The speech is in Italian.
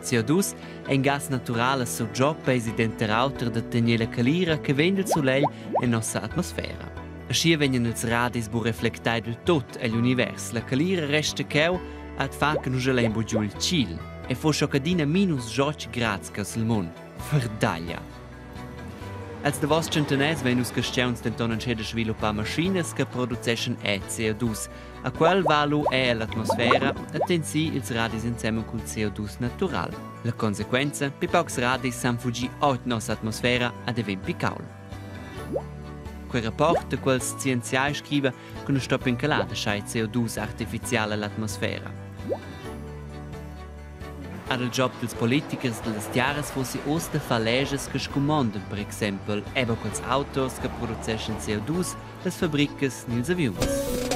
CO2 è un gas naturale su job president autor da tenere la calira che vende il soleil e nostra atmosfera. Aschi vengono els radis bu reflectai del tot all'univers. La calira resta cheu ad fa che non gelem bu giù il cil e fo sciocadina minus 12 grads che sul mond. Verdaglia. Als de vos centenès venus questiuns denton anche de sviluppar maschines che produceschen CO2. A quel valu è l'atmosfera attensi ils radis insieme col CO2 natural. La conseguenza, pi pocs radis san fuggi out nostra atmosfera ad event picaul. Quel rapport quels scienziai scrive che non stop incalada schei CO2 artificiale all'atmosfera. Ad il job dels politikers delle tiaras fossi osta fa leges che scomandan, per esempio, eba quels autos che produceschen CO2, les fabricas nils avions.